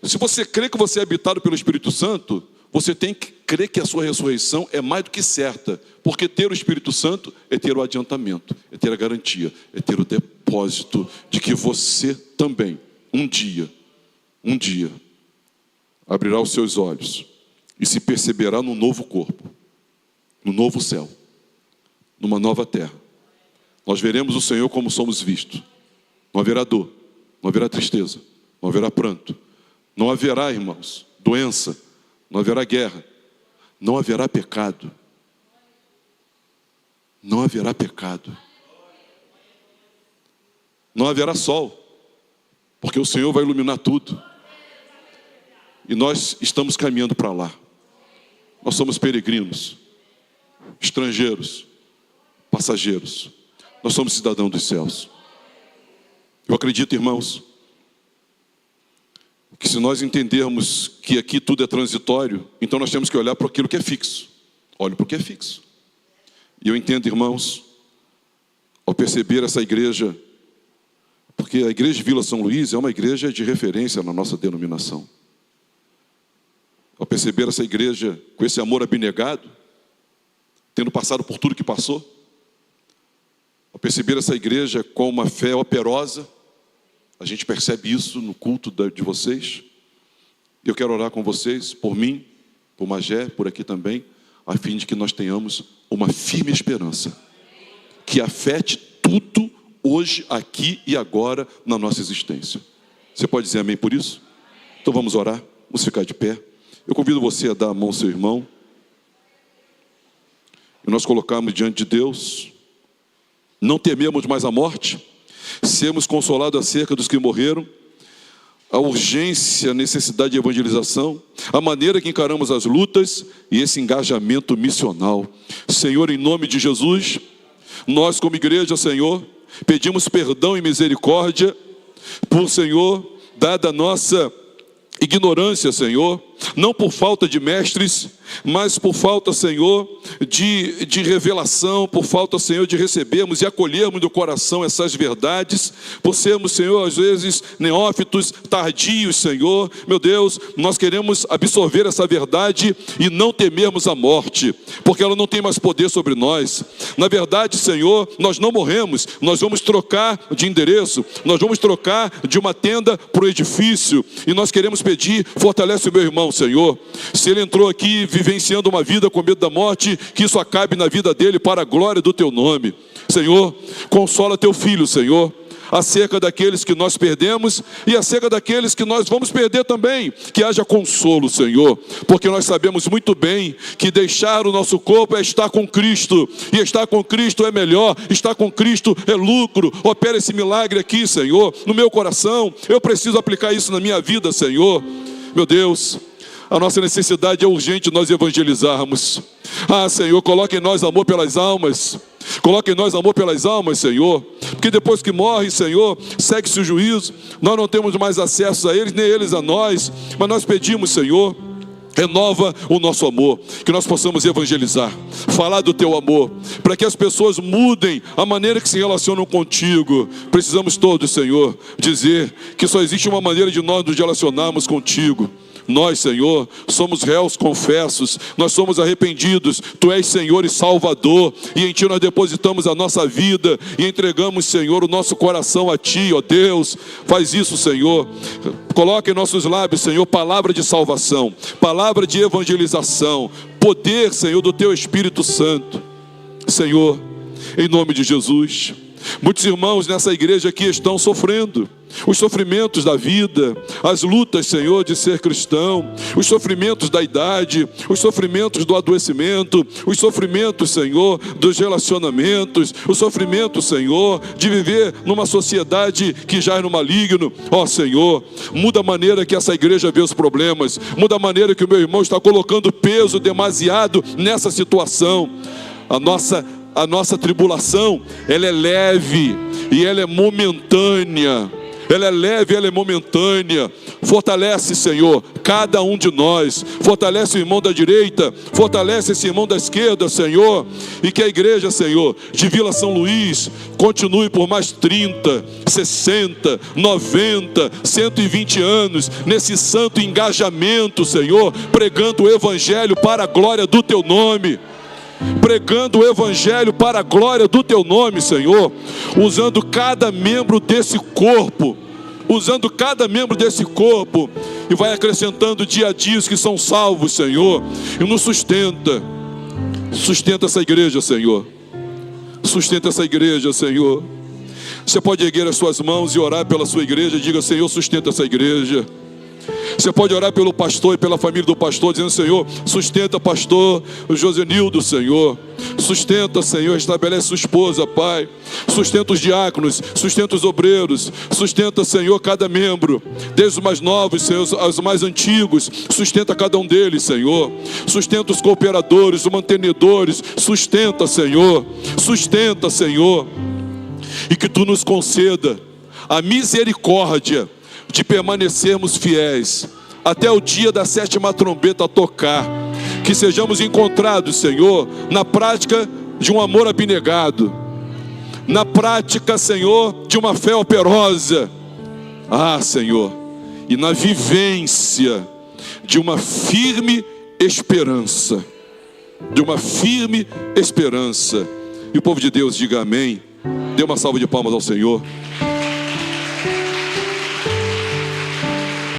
Se você crê que você é habitado pelo Espírito Santo, você tem que crer que a sua ressurreição é mais do que certa, porque ter o Espírito Santo é ter o adiantamento, é ter a garantia, é ter o depósito de que você também, um dia, abrirá os seus olhos e se perceberá num novo corpo, num novo céu, numa nova terra, nós veremos o Senhor como somos vistos. Não haverá dor, não haverá tristeza, não haverá pranto, não haverá, irmãos, doença, não haverá guerra, não haverá pecado. Não haverá pecado. Não haverá sol, porque o Senhor vai iluminar tudo. E nós estamos caminhando para lá. Nós somos peregrinos, estrangeiros, passageiros. Nós somos cidadãos dos céus. Eu acredito, irmãos, que se nós entendermos que aqui tudo é transitório, então nós temos que olhar para aquilo que é fixo. Olho para o que é fixo. E eu entendo, irmãos, ao perceber essa igreja, porque a igreja de Vila São Luís é uma igreja de referência na nossa denominação. Ao perceber essa igreja com esse amor abnegado, tendo passado por tudo que passou, ao perceber essa igreja com uma fé operosa, a gente percebe isso no culto de vocês. Eu quero orar com vocês, por mim, por Magé, por aqui também, a fim de que nós tenhamos uma firme esperança, que afete tudo hoje, aqui e agora na nossa existência. Você pode dizer amém por isso? Então vamos orar, vamos ficar de pé. Eu convido você a dar a mão ao seu irmão. E nós colocamos diante de Deus. Não tememos mais a morte. Sermos consolados acerca dos que morreram. A urgência, a necessidade de evangelização. A maneira que encaramos as lutas. E esse engajamento missional. Senhor, em nome de Jesus, nós como igreja, Senhor, pedimos perdão e misericórdia por, Senhor, dada a nossa ignorância, Senhor, não por falta de mestres, mas por falta, Senhor, de revelação, por falta, Senhor, de recebermos e acolhermos do coração essas verdades, por sermos, Senhor, às vezes neófitos, tardios, Senhor. Meu Deus, nós queremos absorver essa verdade e não temermos a morte, porque ela não tem mais poder sobre nós. Na verdade, Senhor, nós não morremos, nós vamos trocar de endereço, nós vamos trocar de uma tenda para o edifício, e nós queremos pedir, fortalece o meu irmão, Senhor. Se ele entrou aqui vivenciando uma vida com medo da morte, que isso acabe na vida dele para a glória do teu nome. Senhor, consola teu filho, Senhor, acerca daqueles que nós perdemos e acerca daqueles que nós vamos perder também. Que haja consolo, Senhor, porque nós sabemos muito bem que deixar o nosso corpo é estar com Cristo, e estar com Cristo é melhor, estar com Cristo é lucro. Opera esse milagre aqui, Senhor, no meu coração. Eu preciso aplicar isso na minha vida, Senhor. Meu Deus, a nossa necessidade é urgente nós evangelizarmos. Senhor, coloque em nós amor pelas almas. Coloque em nós amor pelas almas, Senhor. Porque depois que morre, Senhor, segue-se o juízo. Nós não temos mais acesso a eles, nem eles a nós. Mas nós pedimos, Senhor, renova o nosso amor, que nós possamos evangelizar, falar do teu amor, para que as pessoas mudem a maneira que se relacionam contigo. Precisamos todos, Senhor, dizer que só existe uma maneira de nós nos relacionarmos contigo. Nós, Senhor, somos réus confessos, nós somos arrependidos. Tu és Senhor e Salvador, e em Ti nós depositamos a nossa vida e entregamos, Senhor, o nosso coração a Ti, ó Deus. Faz isso, Senhor. Coloca em nossos lábios, Senhor, palavra de salvação, palavra de evangelização, poder, Senhor, do Teu Espírito Santo. Senhor, em nome de Jesus. Muitos irmãos nessa igreja aqui estão sofrendo os sofrimentos da vida, as lutas, Senhor, de ser cristão, os sofrimentos da idade, os sofrimentos do adoecimento, os sofrimentos, Senhor, dos relacionamentos, o sofrimento, Senhor, de viver numa sociedade que jaz no maligno. Ó Senhor, muda a maneira que essa igreja vê os problemas, muda a maneira que o meu irmão está colocando peso demasiado nessa situação. A nossa tribulação, ela é leve e ela é momentânea. Ela é leve, ela é momentânea. Fortalece, Senhor, cada um de nós. Fortalece o irmão da direita, fortalece esse irmão da esquerda, Senhor. E que a igreja, Senhor, de Vila São Luís continue por mais 30, 60, 90, 120 anos nesse santo engajamento, Senhor, pregando o evangelho para a glória do teu nome. Pregando o evangelho para a glória do teu nome, Senhor, usando cada membro desse corpo, e vai acrescentando dia a dia os que são salvos, Senhor, e nos sustenta essa igreja, Senhor, Sustenta essa igreja, Senhor. Você pode erguer as suas mãos e orar pela sua igreja. Diga: Senhor, sustenta essa igreja. Você pode orar pelo pastor e pela família do pastor, dizendo: Senhor, sustenta pastor Josenildo, Senhor. Sustenta, Senhor, estabelece sua esposa, Pai. Sustenta os diáconos, sustenta os obreiros. Sustenta, Senhor, cada membro, desde os mais novos, Senhor, aos mais antigos. Sustenta cada um deles, Senhor. Sustenta os cooperadores, os mantenedores. Sustenta, Senhor. Sustenta, Senhor. E que Tu nos conceda a misericórdia de permanecermos fiéis até o dia da 7ª trombeta tocar. Que sejamos encontrados, Senhor, na prática de um amor abnegado, na prática, Senhor, de uma fé operosa, Senhor, e na vivência de uma firme esperança, de uma firme esperança. E o povo de Deus diga amém. Dê uma salva de palmas ao Senhor.